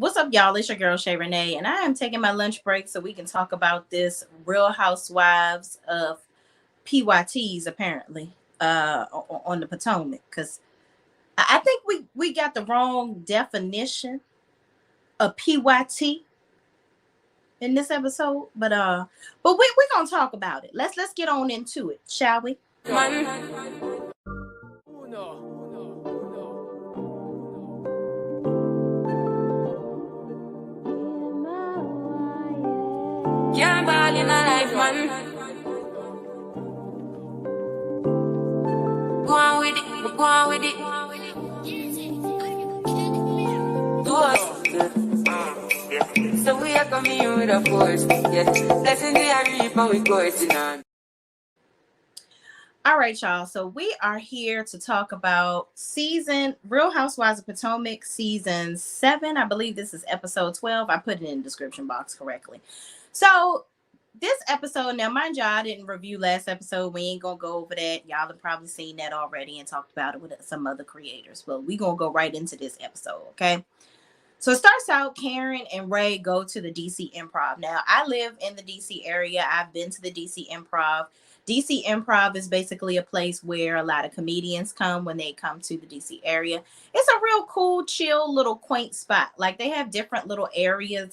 What's up, y'all? It's your girl Shay Renee, and I am taking my lunch break so we can talk about this Real Housewives of PYTs, apparently, on the Potomac. Because I think we got the wrong definition of PYT in this episode, but we gonna talk about it. Let's get on into it, shall we? Can't ball in my life, man. Go on with it, go on with it. Do us. So we are coming here with a force. Yeah, blessing the reap and we coursing on. All right, y'all. So we are here to talk about Real Housewives of Potomac season 7. I believe this is episode 12. I put it in the description box correctly. So this episode, now mind y'all, I didn't review last episode. We ain't gonna go over that. Y'all have probably seen that already and talked about it with some other creators. But we gonna go right into this episode, okay? So it starts out, Karen and Ray go to the DC Improv. Now, I live in the DC area. I've been to the DC Improv. DC Improv is basically a place where a lot of comedians come when they come to the DC area. It's a real cool, chill, little quaint spot. Like, they have different little areas.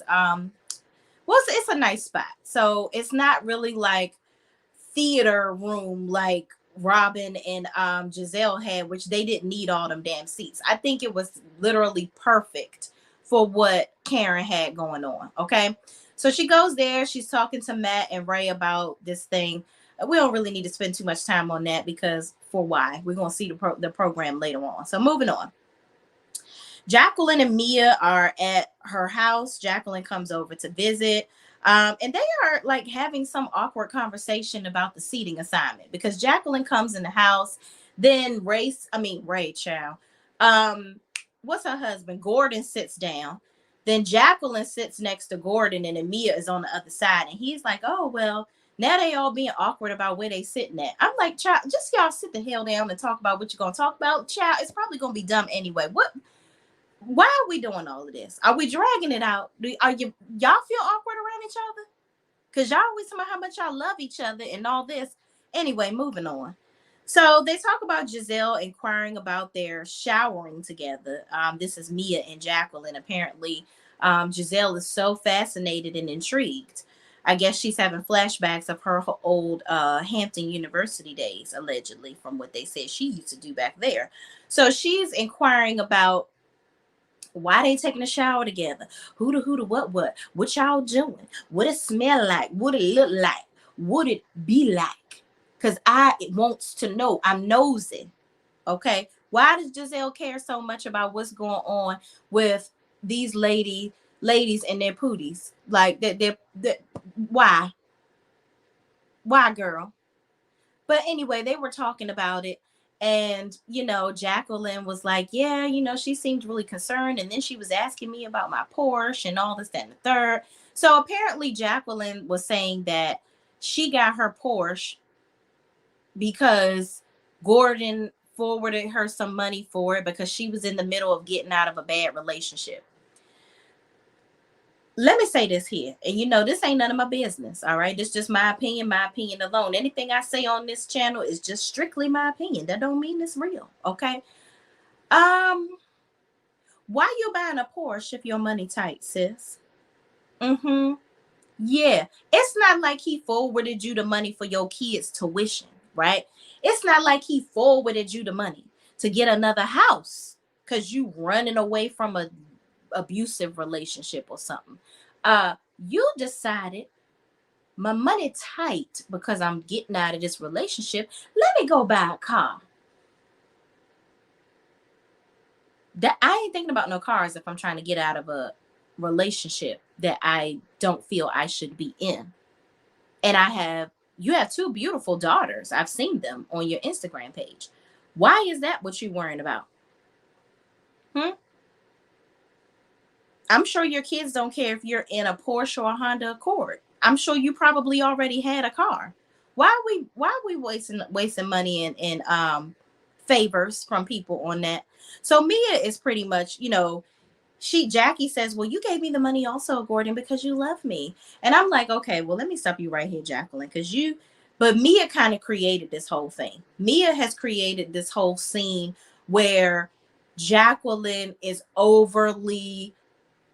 It's a nice spot. So it's not really like theater room like Robin and Giselle had, which they didn't need all them damn seats. I think it was literally perfect for what Karen had going on. Okay. So she goes there. She's talking to Matt and Ray about this thing. We don't really need to spend too much time on that because for why? We're going to see the program later on. So moving on. Jacqueline and Mia are at her house. Jacqueline comes over to visit. And they are like having some awkward conversation about the seating assignment because Jacqueline comes in the house. Then Ray, child. What's her husband? Gordon sits down. Then Jacqueline sits next to Gordon and Mia is on the other side. And he's like, oh, well, now they all being awkward about where they sitting at. I'm like, child, just y'all sit the hell down and talk about what you're going to talk about. Child, it's probably going to be dumb anyway. Why are we doing all of this? Are we dragging it out? Y'all feel awkward around each other? Because y'all always talk about how much y'all love each other and all this. Anyway, moving on. So they talk about Giselle inquiring about their showering together. This is Mia and Jacqueline. Apparently, Giselle is so fascinated and intrigued. I guess she's having flashbacks of her old Hampton University days, allegedly, from what they said she used to do back there. So she's inquiring about why they taking a shower together? Who to what y'all doing? What it smell like? What it look like? Would it be like? Because it wants to know. I'm nosy. Okay. Why does Giselle care so much about what's going on with these ladies and their pooties? Like they're why? Why, girl? But anyway, they were talking about it. And, Jacqueline was like, yeah, she seemed really concerned. And then she was asking me about my Porsche and all this, that, and the third. So apparently Jacqueline was saying that she got her Porsche because Gordon forwarded her some money for it because she was in the middle of getting out of a bad relationship. Let me say this here. And this ain't none of my business. All right. This is just my opinion alone. Anything I say on this channel is just strictly my opinion. That don't mean it's real. Okay. Why you buying a Porsche if your money tight, sis? Yeah. It's not like he forwarded you the money for your kids' tuition, right? It's not like he forwarded you the money to get another house because you running away from a abusive relationship or something. You decided my money tight because I'm getting out of this relationship. Let me go buy a car. That I ain't thinking about no cars if I'm trying to get out of a relationship that I don't feel I should be in. And you have 2 beautiful daughters. I've seen them on your Instagram page. Why is that what you're worrying about? I'm sure your kids don't care if you're in a Porsche or a Honda Accord. I'm sure you probably already had a car. Why are we wasting money and favors from people on that? So Mia is pretty much, Jackie says, well, you gave me the money also, Gordon, because you love me. And I'm like, okay, well, let me stop you right here, Jacqueline, because but Mia kind of created this whole thing. Mia has created this whole scene where Jacqueline is overly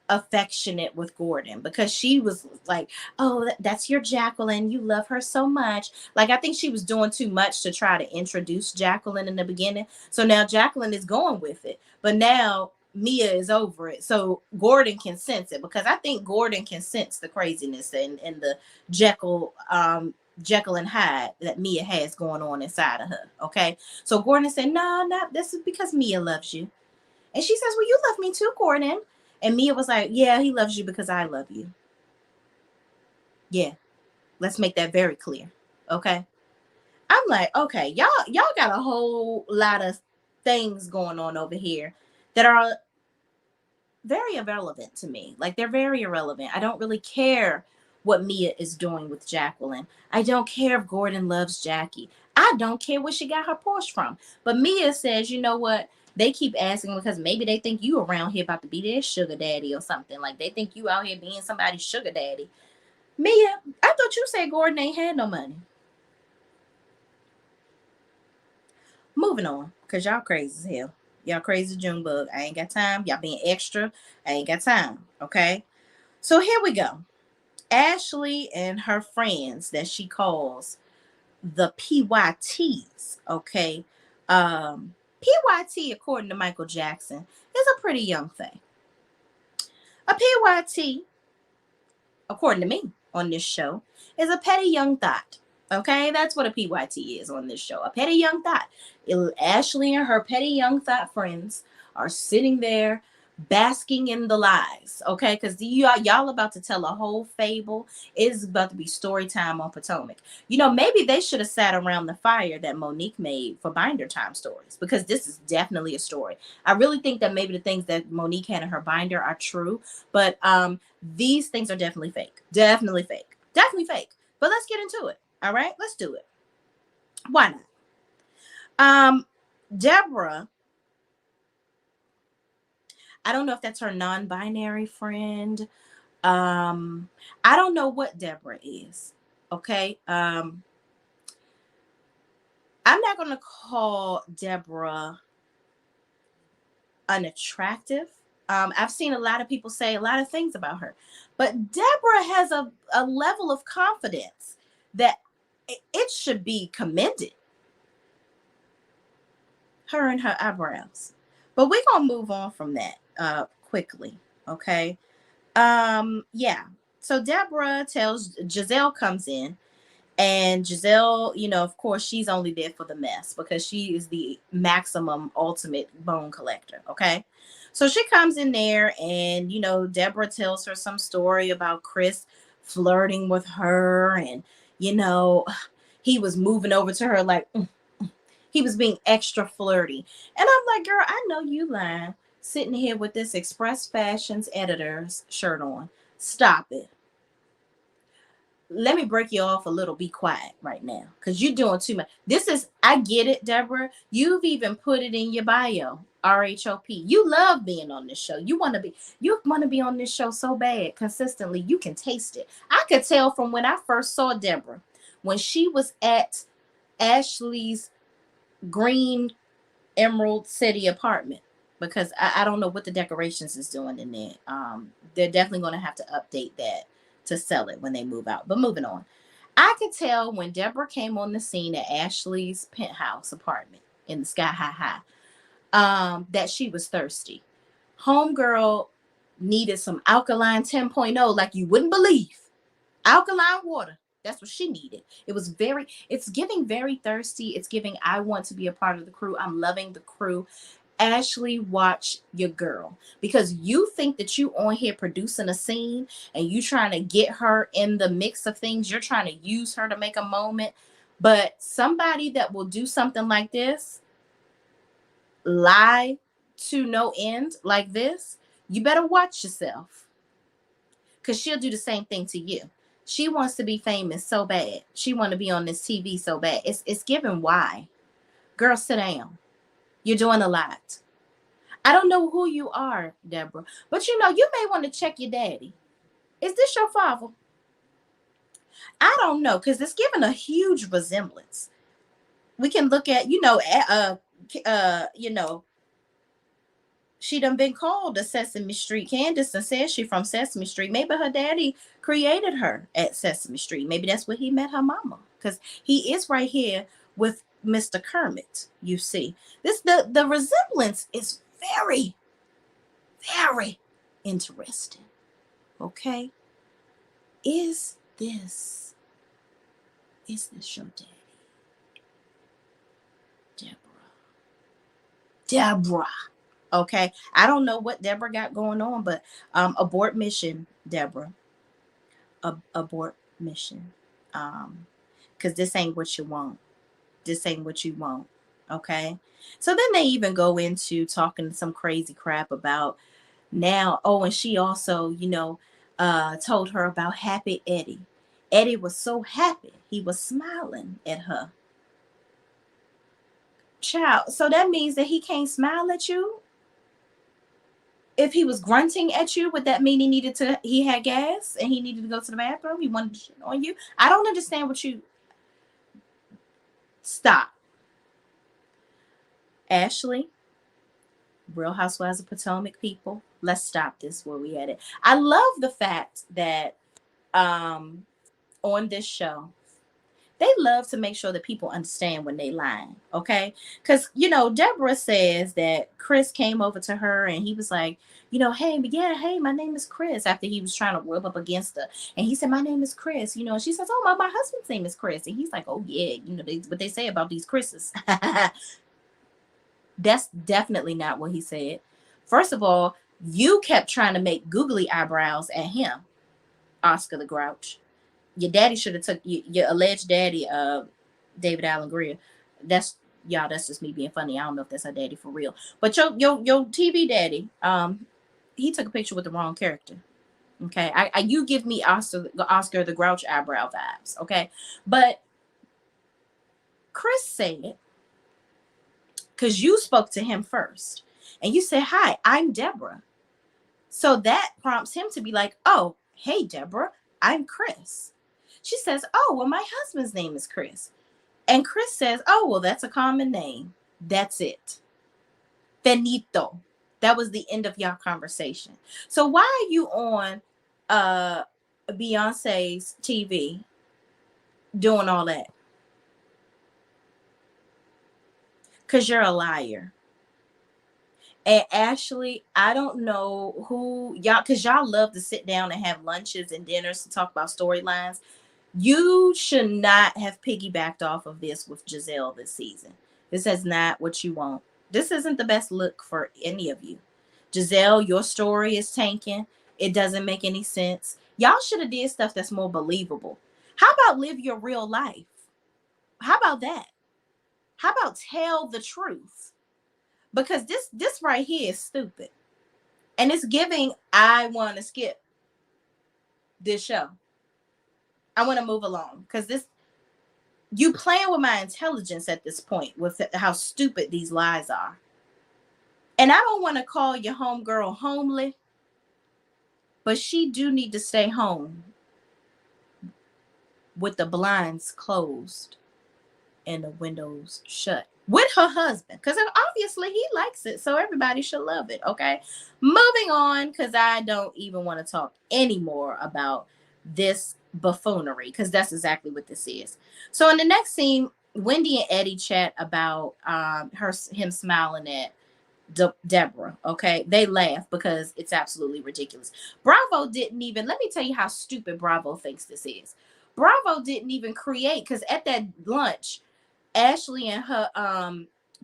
affectionate with Gordon because she was like, oh, that's your Jacqueline. You love her so much. Like, I think she was doing too much to try to introduce Jacqueline in the beginning. So now Jacqueline is going with it. But now Mia is over it. So Gordon can sense it because I think Gordon can sense the craziness and the Jekyll and Hyde that Mia has going on inside of her. Okay. So Gordon said, no, not this is because Mia loves you. And she says, well, you love me too, Gordon. And Mia was like, yeah, he loves you because I love you. Yeah, let's make that very clear. Okay. I'm like, okay, y'all got a whole lot of things going on over here that are very irrelevant to me. Like, they're very irrelevant. I don't really care what Mia is doing with Jacqueline. I don't care if Gordon loves Jackie. I don't care where she got her Porsche from. But Mia says, you know what? They keep asking because maybe they think you around here about to be their sugar daddy or something. Like, they think you out here being somebody's sugar daddy. Mia, I thought you said Gordon ain't had no money. Moving on, because y'all crazy as hell. Y'all crazy Junebug. I ain't got time. Y'all being extra. I ain't got time. Okay. So here we go. Ashley and her friends that she calls the PYTs. Okay. PYT, according to Michael Jackson, is a pretty young thing. A PYT, according to me on this show, is a petty young thought. Okay, that's what a PYT is on this show. A petty young thought. Ashley and her petty young thought friends are sitting there basking in the lies. Okay, because y'all about to tell a whole fable. It's about to be story time on Potomac. You know, maybe they should have sat around the fire that Monique made for Binder Time stories, because this is definitely a story. I really think that maybe the things that Monique had in her binder are true, but these things are definitely fake. Definitely fake. Definitely fake. But let's get into it. All right, let's do it. Why not? Deborah, I don't know if that's her non-binary friend. I don't know what Deborah is. Okay. I'm not gonna call Deborah unattractive. I've seen a lot of people say a lot of things about her, but Deborah has a level of confidence that it should be commended. Her and her eyebrows. But we're gonna move on from that quickly. Okay. Yeah. So Deborah tells Giselle comes in, and Giselle, you know, of course, she's only there for the mess because she is the maximum ultimate bone collector. Okay. So she comes in there, and, you know, Deborah tells her some story about Chris flirting with her, and, you know, he was moving over to her like, he was being extra flirty. And I'm like, girl, I know you lying, sitting here with this Express Fashions editor's shirt on. Stop it. Let me break you off a little. Be quiet right now, because you're doing too much. I get it, Deborah. You've even put it in your bio. RHOP. You love being on this show. You want to be on this show so bad consistently. You can taste it. I could tell from when I first saw Deborah, when she was at Ashley's green Emerald City apartment, because I don't know what the decorations is doing in there. They're definitely going to have to update that to sell it when they move out. But moving on, I could tell when Deborah came on the scene at Ashley's penthouse apartment in the Sky High, that she was thirsty. Homegirl needed some alkaline 10.0 like you wouldn't believe. Alkaline water. That's what she needed. It's giving very thirsty. It's giving, I want to be a part of the crew. I'm loving the crew. Ashley, watch your girl, because you think that you on here producing a scene and you trying to get her in the mix of things. You're trying to use her to make a moment. But somebody that will do something like this, lie to no end like this, you better watch yourself, because she'll do the same thing to you. She wants to be famous so bad. She want to be on this TV so bad. It's given why. Girl, sit down. You're doing a lot. I don't know who you are, Deborah, but you know, you may want to check your daddy. Is this your father? I don't know, because it's given a huge resemblance. We can look at, you know, she done been called a Sesame Street Candace and says she from Sesame Street. Maybe her daddy created her at Sesame Street. Maybe that's where he met her mama. Because he is right here with Mr. Kermit, you see. The resemblance is very, very interesting. Okay? Is this your daddy? Deborah. Okay. I don't know what Deborah got going on, but abort mission, Deborah. Abort mission. Because this ain't what you want. This ain't what you want. Okay. So then they even go into talking some crazy crap about now. Oh, and she also, told her about Happy Eddie. Eddie was so happy. He was smiling at her. Child, so that means that he can't smile at you? If he was grunting at you, would that mean he had gas and he needed to go to the bathroom? He wanted to shit on you? I don't understand what you. Stop. Ashley, Real Housewives of Potomac people, let's stop this where we at it. I love the fact that on this show, they love to make sure that people understand when they lying, okay? Because, Deborah says that Chris came over to her and he was like, hey, my name is Chris, after he was trying to rub up against her. And he said, my name is Chris, and she says, oh, my husband's name is Chris. And he's like, oh, yeah, what they say about these Chris's. That's definitely not what he said. First of all, you kept trying to make googly eyebrows at him, Oscar the Grouch. Your daddy should have took your alleged daddy, David Allen Greer. That's That's just me being funny. I don't know if that's her daddy for real, but your TV daddy, he took a picture with the wrong character. Okay, you give me Oscar the Grouch eyebrow vibes. Okay, but Chris said, because you spoke to him first, and you said, "Hi, I'm Deborah." So that prompts him to be like, "Oh, hey, Deborah, I'm Chris." She says, "Oh, well, my husband's name is Chris." And Chris says, "Oh, well, that's a common name." That's it. Finito. That was the end of your conversation. So why are you on Beyonce's TV doing all that? Because you're a liar. And Ashley, I don't know who y'all, because y'all love to sit down and have lunches and dinners to talk about storylines. You should not have piggybacked off of this with Giselle this season. This is not what you want. This isn't the best look for any of you. Giselle, your story is tanking. It doesn't make any sense. Y'all should have did stuff that's more believable. How about live your real life? How about that? How about tell the truth? Because this right here is stupid. And it's giving, I want to skip this show. I want to move along because you playing with my intelligence at this point with how stupid these lies are. And I don't want to call your homegirl homely, but she do need to stay home with the blinds closed and the windows shut with her husband, because obviously he likes it, so everybody should love it. Okay, moving on, because I don't even want to talk anymore about this buffoonery, because that's exactly what this is. So in the next scene, Wendy and Eddie chat about him smiling at Deborah. Okay, they laugh because it's absolutely ridiculous. Bravo didn't even, let me tell you how stupid Bravo thinks this is. Bravo didn't even create, because at that lunch, Ashley and her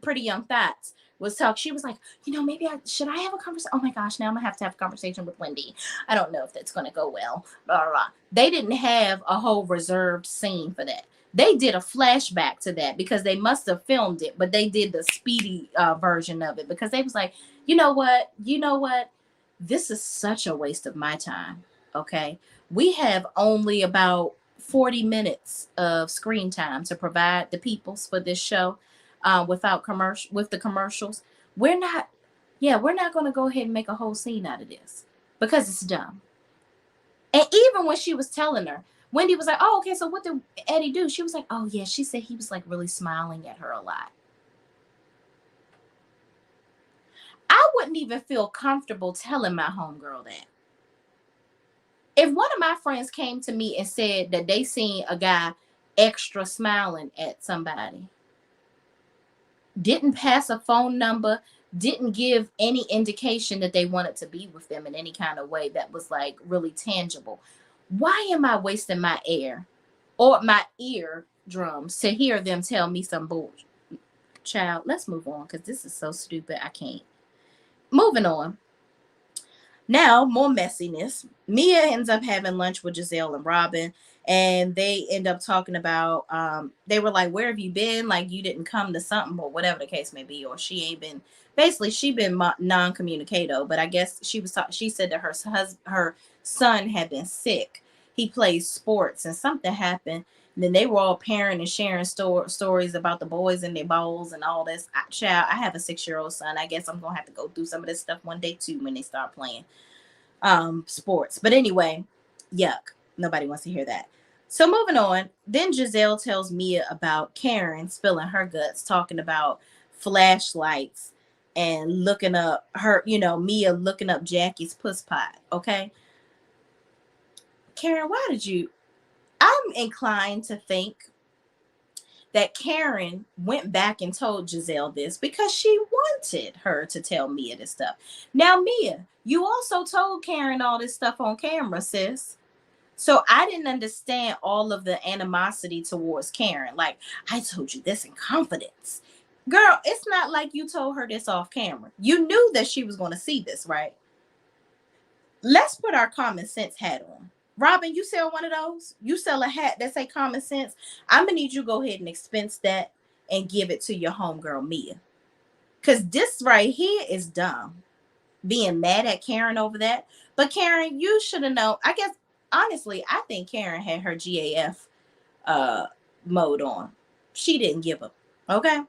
pretty young thoughts was talk. She was like, maybe should I have a conversation? Oh my gosh, now I'm gonna have to have a conversation with Wendy. I don't know if that's gonna go well. Blah, blah, blah. They didn't have a whole reserved scene for that. They did a flashback to that because they must have filmed it, but they did the speedy version of it because they was like, you know what? This is such a waste of my time. Okay, we have only about 40 minutes of screen time to provide the peoples for this show with the commercials. We're not, Yeah, we're not going to go ahead and make a whole scene out of this because it's dumb. And even when she was telling her, Wendy was like, oh, okay, so what did Eddie do? She was like, oh, yeah, she said he was like really smiling at her a lot. I wouldn't even feel comfortable telling my homegirl that. If one of my friends came to me and said that they seen a guy extra smiling at somebody, didn't pass a phone number, didn't give any indication that they wanted to be with them in any kind of way that was like really tangible, why am I wasting my air or my eardrums to hear them tell me some bullshit? Child, let's move on because this is so stupid. I can't. Moving on. Now, more messiness. Mia ends up having lunch with Giselle and Robin, and they end up talking about, they were like, where have you been? Like, you didn't come to something, or whatever the case may be, or she ain't been, basically, she been non-communicato, but I guess she said that her son had been sick. He plays sports, and something happened. And then they were all pairing and sharing stories about the boys and their bowls and all this. Child, I have a 6-year-old son. I guess I'm going to have to go through some of this stuff one day, too, when they start playing sports. But anyway, yuck. Nobody wants to hear that. So moving on, then Giselle tells Mia about Karen spilling her guts, talking about flashlights and looking up her, Mia looking up Jackie's puss pot. Okay. Karen, why did you? I'm inclined to think that Karen went back and told Giselle this because she wanted her to tell Mia this stuff. Now, Mia, you also told Karen all this stuff on camera, sis. So I didn't understand all of the animosity towards Karen. Like, I told you this in confidence. Girl, it's not like you told her this off camera. You knew that she was going to see this, right? Let's put our common sense hat on. Robin, you sell one of those? You sell a hat that say common sense? I'm going to need you to go ahead and expense that and give it to your homegirl, Mia. Because this right here is dumb. Being mad at Karen over that. But Karen, you should have known. I guess, honestly, I think Karen had her GAF mode on. She didn't give up. Okay?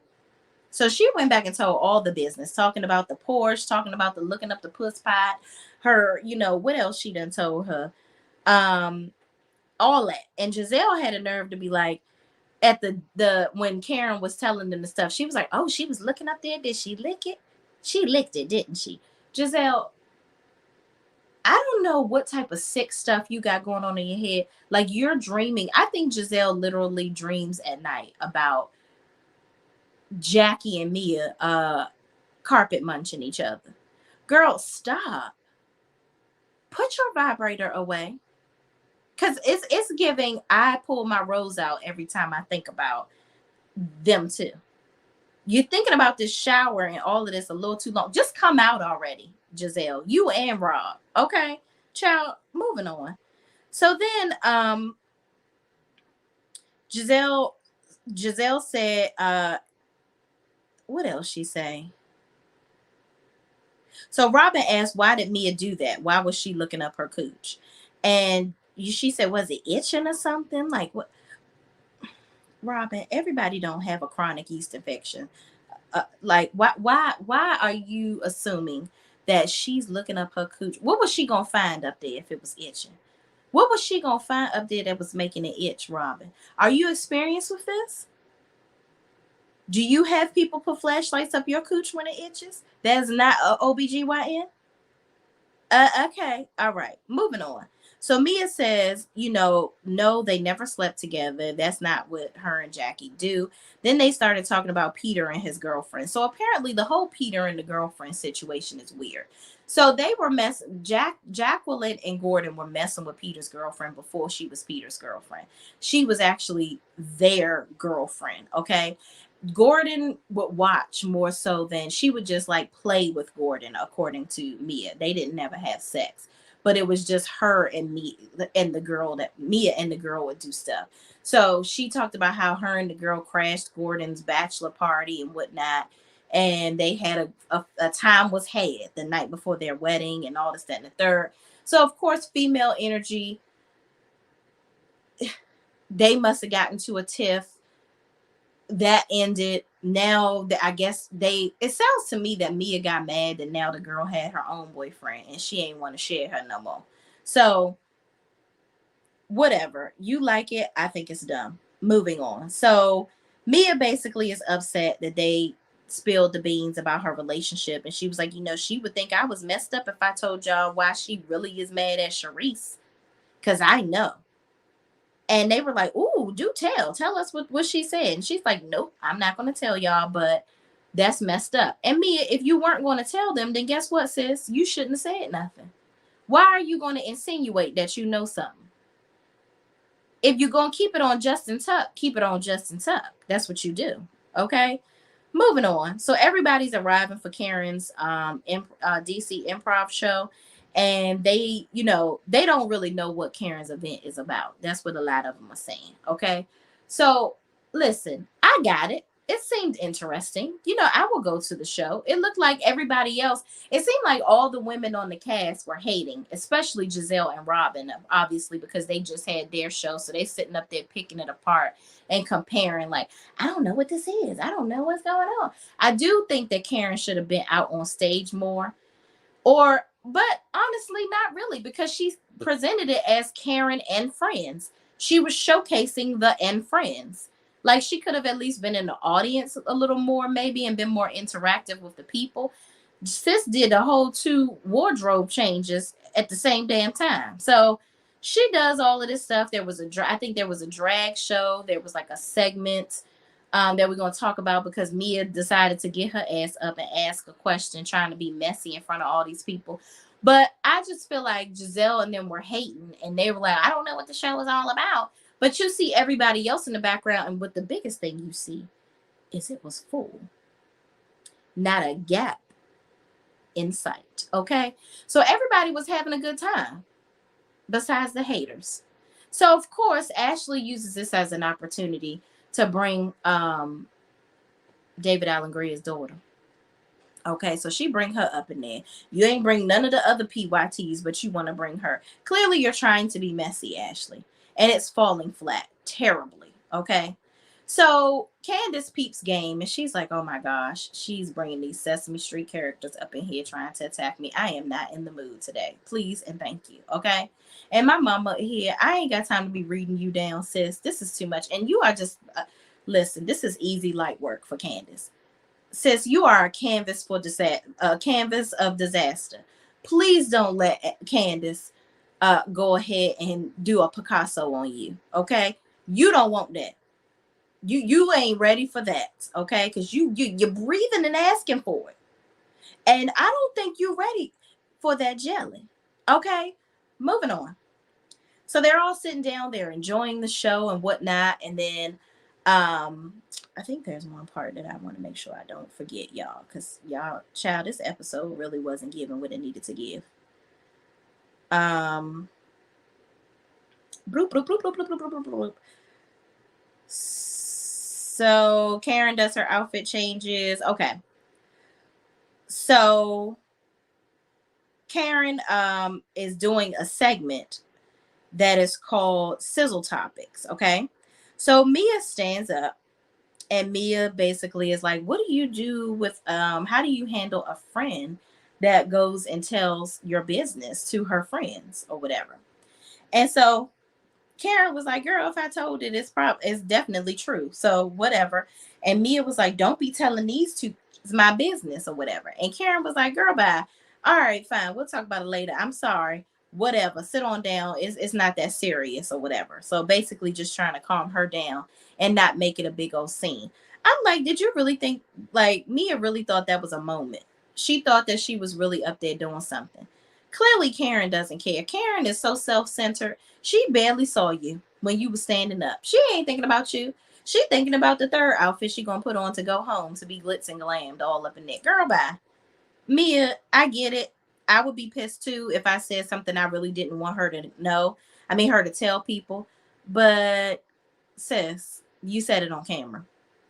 So she went back and told all the business, talking about the Porsche, talking about the looking up the puss pot, her, what else she done told her. All that. And Giselle had a nerve to be like, at the when Karen was telling them the stuff, she was like, oh, she was looking up there. Did she lick it? She licked it, didn't she? Giselle, I don't know what type of sick stuff you got going on in your head. Like, you're dreaming. I think Giselle literally dreams at night about Jackie and Mia carpet munching each other. Girl, stop. Put your vibrator away. Cause it's giving, I pull my rose out every time I think about them too. You're thinking about this shower and all of this a little too long. Just come out already, Giselle. You and Rob. Okay. Child, moving on. So then Giselle said, what else she say? So Robin asked, why did Mia do that? Why was she looking up her cooch? And she said, was it itching or something? Like, what? Robin, everybody don't have a chronic yeast infection. Like, why are you assuming that she's looking up her cooch? What was she gonna find up there if it was itching? What was she gonna find up there that was making it itch, Robin? Are you experienced with this? Do you have people put flashlights up your cooch when it itches? That's not a OBGYN? Okay. All right. Moving on. So Mia says, no, they never slept together. That's not what her and Jackie do. Then they started talking about Peter and his girlfriend. So apparently the whole Peter and the girlfriend situation is weird. So they were Jacqueline and Gordon were messing with Peter's girlfriend before she was Peter's girlfriend. She was actually their girlfriend. Okay. Gordon would watch more so than she would just like play with Gordon, according to Mia. They didn't never have sex, but it was just her and me and the girl that Mia and the girl would do stuff. So she talked about how her and the girl crashed Gordon's bachelor party and whatnot. And they had a time was had the night before their wedding and all this, that, and the third. So of course, female energy, they must have gotten to a tiff that ended. now that I guess it sounds to me that Mia got mad that now the girl had her own boyfriend and she ain't want to share her no more. So whatever, you like it, I think it's dumb. Moving on. So Mia basically is upset that they spilled the beans about her relationship, and she was like, she would think I was messed up if I told y'all why she really is mad at Sharice, because I know. And they were like, ooh, do tell us what she said. And she's like, nope, I'm not going to tell y'all, but that's messed up. And Mia, if you weren't going to tell them, then guess what, sis, you shouldn't have said nothing. Why are you going to insinuate that you know something? If you're going to keep it on Justin Tuck, keep it on Justin Tuck. That's what you do. Okay. Moving on. So everybody's arriving for Karen's DC improv show. And they don't really know what Karen's event is about. That's what a lot of them are saying. Okay. So listen, I got it. It seemed interesting. I will go to the show. It looked like everybody else. It seemed like all the women on the cast were hating, especially Giselle and Robin, obviously, because they just had their show. So they sitting up there picking it apart and comparing, like, I don't know what this is. I don't know what's going on. I do think that Karen should have been out on stage more. But honestly, not really, because she presented it as Karen and Friends. She was showcasing the and Friends. Like, she could have at least been in the audience a little more, maybe, and been more interactive with the people. Sis did a whole 2 wardrobe changes at the same damn time. So she does all of this stuff. I think there was a drag show. There was like a segment that we're going to talk about, because Mia decided to get her ass up and ask a question, trying to be messy in front of all these people. But I just feel like Giselle and them were hating, and they were like, I don't know what the show is all about. But you see everybody else in the background, and what the biggest thing you see is it was full. Not a gap in sight. Okay? So everybody was having a good time, besides the haters. So, of course, Ashley uses this as an opportunity to bring David Allen Green's daughter. Okay, so she bring her up in there. You ain't bring none of the other PYTs, but you want to bring her. Clearly, you're trying to be messy, Ashley. And it's falling flat terribly. Okay. So Candace peeps game, and she's like, oh my gosh, she's bringing these Sesame Street characters up in here trying to attack me. I am not in the mood today. Please and thank you. Okay. And my mama here, I ain't got time to be reading you down, sis. This is too much. And you are just, listen, this is easy, light work for Candace. Sis, you are a canvas of disaster. Please don't let Candace go ahead and do a Picasso on you. Okay. You don't want that. You ain't ready for that, okay? Because you're breathing and asking for it. And I don't think you're ready for that jelly. Okay, moving on. So they're all sitting down, they're enjoying the show and whatnot. And then I think there's one part that I want to make sure I don't forget, y'all, because y'all, child, this episode really wasn't giving what it needed to give. Bloop, bloop, bloop, bloop, bloop, bloop, bloop, bloop. So Karen does her outfit changes. Okay. So Karen is doing a segment that is called Sizzle Topics. Okay. So Mia stands up, and Mia basically is like, what do you do with how do you handle a friend that goes and tells your business to her friends or whatever? And so Karen was like, girl, if I told it, it's definitely true. So whatever. And Mia was like, don't be telling these two my business or whatever. And Karen was like, girl, bye. All right, fine. We'll talk about it later. I'm sorry. Whatever. Sit on down. It's not that serious or whatever. So basically just trying to calm her down and not make it a big old scene. I'm like, did you really think, like, Mia really thought that was a moment? She thought that she was really up there doing something. Clearly, Karen doesn't care. Karen is so self-centered. She barely saw you when you were standing up. She ain't thinking about you. She thinking about the third outfit she gonna put on to go home to be glitz and glammed all up in there. Girl, bye. Mia, I get it. I would be pissed too if I said something I really didn't want her to know. I mean, her to tell people. But sis, you said it on camera.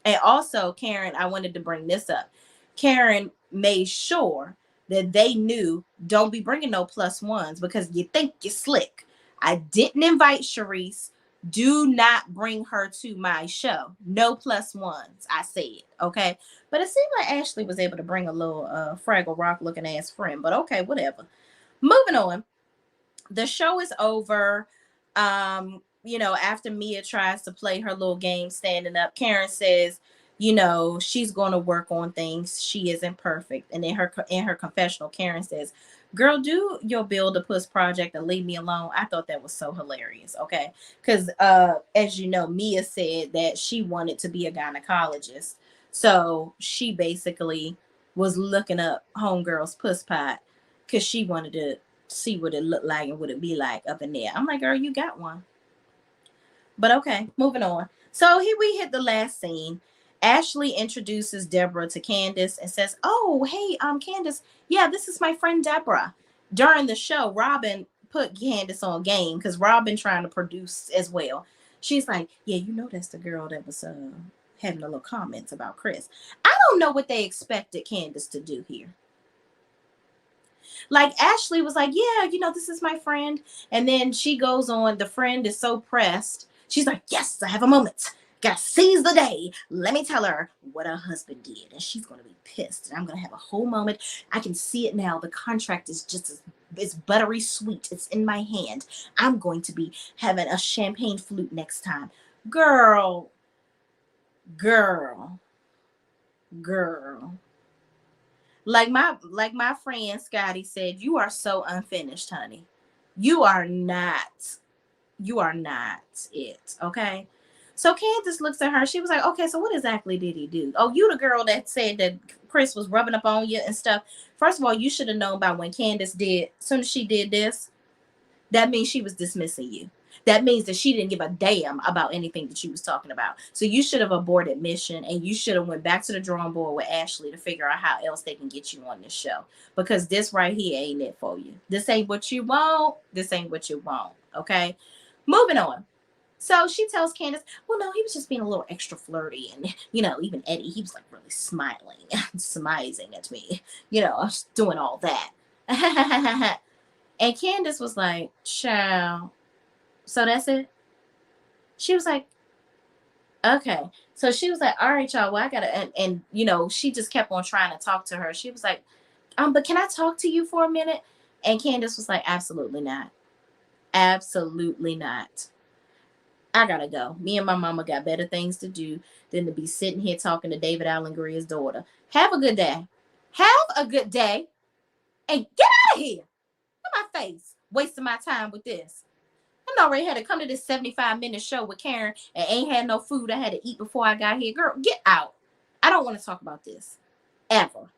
And also, Karen, I wanted to bring this up. Karen made sure that they knew, don't be bringing no plus ones because you think you're slick. I didn't invite Sharice. Do not bring her to my show. No plus ones, I said. Okay. But it seemed like Ashley was able to bring a little Fraggle Rock looking ass friend. But okay, whatever. Moving on. The show is over. After Mia tries to play her little game standing up, Karen says, she's going to work on things. She isn't perfect. And in her confessional, Karen says, "Girl, do your build a puss project and leave me alone." I thought that was so hilarious. Okay. Because as you know, Mia said that she wanted to be a gynecologist. So she basically was looking up homegirl's puss pot because she wanted to see what it looked like and what it be like up in there. I'm like, girl, you got one. But okay, moving on. So here we hit the last scene. Ashley introduces Deborah to Candace and says, "Oh, hey, Candace, yeah, this is my friend Deborah." During the show, Robin put Candace on game because Robin trying to produce as well. She's like, "Yeah, that's the girl that was having a little comments about Chris." I don't know what they expected Candace to do here. Like Ashley was like, "Yeah, this is my friend." And then she goes on, the friend is so pressed. She's like, "Yes, I have a moment. Gotta seize the day. Let me tell her what her husband did." And she's gonna be pissed. And I'm gonna have a whole moment. I can see it now. The contract is just it's buttery sweet. It's in my hand. I'm going to be having a champagne flute next time. Girl, girl, girl. Like my friend Scotty said, you are so unfinished, honey. You are not. You are not it. Okay. So Candace looks at her. She was like, "Okay, so what exactly did he do? Oh, you the girl that said that Chris was rubbing up on you and stuff. First of all, you should have known about when Candace did. As soon as she did this, that means she was dismissing you. That means that she didn't give a damn about anything that you was talking about. So you should have aborted mission and you should have went back to the drawing board with Ashley to figure out how else they can get you on this show. Because this right here ain't it for you. This ain't what you want. This ain't what you want. Okay? Moving on. So she tells Candace, "Well, no, he was just being a little extra flirty. And, even Eddie, he was like really smiling, smizing at me. I was doing all that." And Candace was like, "Child, so that's it?" She was like, "Okay." So she was like, "All right, y'all, well, I gotta," and she just kept on trying to talk to her. She was like, "But can I talk to you for a minute?" And Candace was like, "Absolutely not. Absolutely not. I gotta go. Me and my mama got better things to do than to be sitting here talking to David Allen Green's daughter. Have a good day. Have a good day. And get out of here. Look at my face. Wasting my time with this. I already had to come to this 75-minute show with Karen and ain't had no food I had to eat before I got here. Girl, get out. I don't want to talk about this. Ever.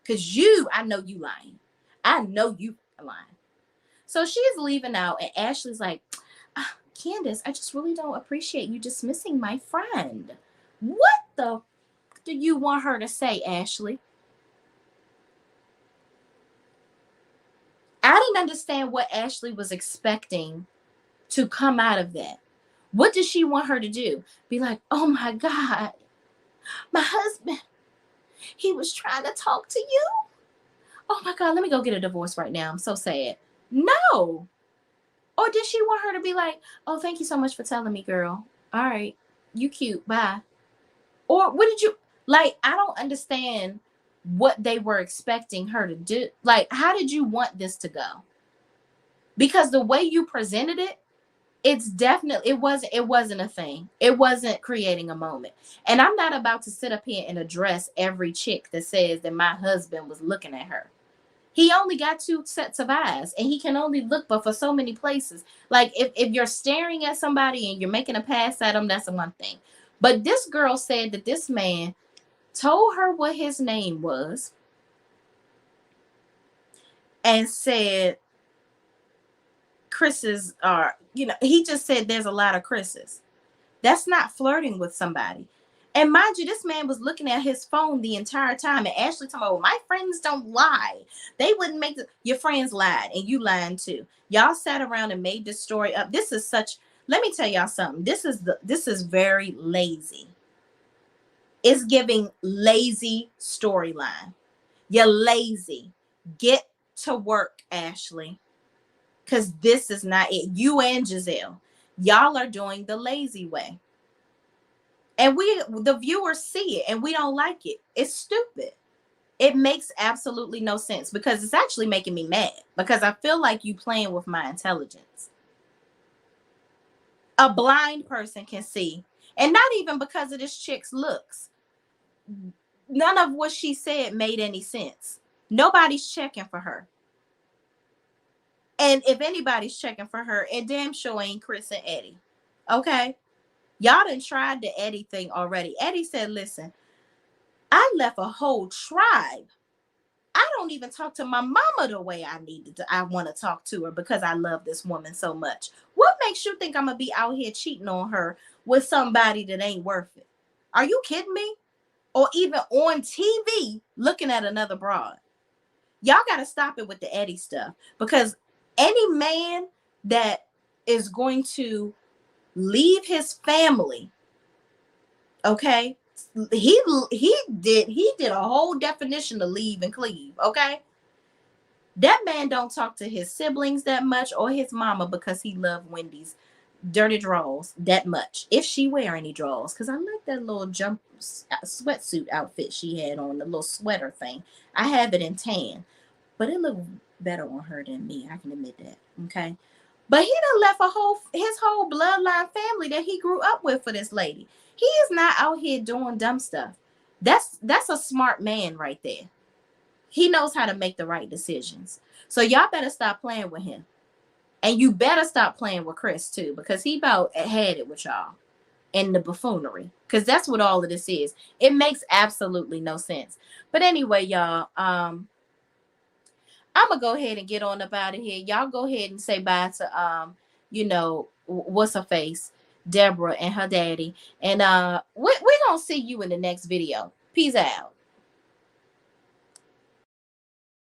Because I know you lying. I know you lying." So she's leaving out, and Ashley's like, "Candace, I just really don't appreciate you dismissing my friend." What the do you want her to say, Ashley? I didn't understand what Ashley was expecting to come out of that. What does she want her to do? Be like, "Oh my God, my husband, he was trying to talk to you? Oh my God, let me go get a divorce right now. I'm so sad." No. Or did she want her to be like, "Oh, thank you so much for telling me, girl. All right, you cute. Bye." Or what did you like? I don't understand what they were expecting her to do. Like, how did you want this to go? Because the way you presented it, it's definitely it wasn't a thing. It wasn't creating a moment. And I'm not about to sit up here and address every chick that says that my husband was looking at her. He only got two sets of eyes and he can only look but for so many places. Like if you're staring at somebody and you're making a pass at them, that's one thing. But this girl said that this man told her what his name was and said Chris's are, he just said there's a lot of Chris's. That's not flirting with somebody. And mind you, this man was looking at his phone the entire time. And Ashley talking about, "Well, my friends don't lie. They wouldn't make your friends lied and you lying too. Y'all sat around and made this story up." This is let me tell y'all something. This is very lazy. It's giving lazy storyline. You're lazy. Get to work, Ashley. Because this is not it. You and Giselle. Y'all are doing the lazy way. And the viewers see it and we don't like it. It's stupid. It makes absolutely no sense because it's actually making me mad because I feel like you playing with my intelligence. A blind person can see, and not even because of this chick's looks. None of what she said made any sense. Nobody's checking for her. And if anybody's checking for her, it damn sure ain't Chris and Eddie. Okay? Y'all done tried the Eddie thing already. Eddie said, listen, I left a whole tribe. I don't even talk to my mama the way I want to talk to her because I love this woman so much. What makes you think I'm going to be out here cheating on her with somebody that ain't worth it? Are you kidding me? Or even on TV looking at another broad. Y'all got to stop it with the Eddie stuff because any man that is going to leave his family, okay? He did a whole definition of leave and cleave, okay? That man don't talk to his siblings that much or his mama because he loved Wendy's dirty drawers that much. If she wear any drawers, because I like that little sweatsuit outfit she had on, the little sweater thing. I have it in tan, but it looked better on her than me. I can admit that, okay? But he done left his whole bloodline family that he grew up with for this lady. He is not out here doing dumb stuff. That's a smart man right there. He knows how to make the right decisions. So y'all better stop playing with him. And you better stop playing with Chris too, because he about had it with y'all and the buffoonery. Because that's what all of this is. It makes absolutely no sense. But anyway, y'all, I'm gonna go ahead and get on up out of here. Y'all go ahead and say bye to what's her face, Deborah and her daddy. And we gonna see you in the next video. Peace out.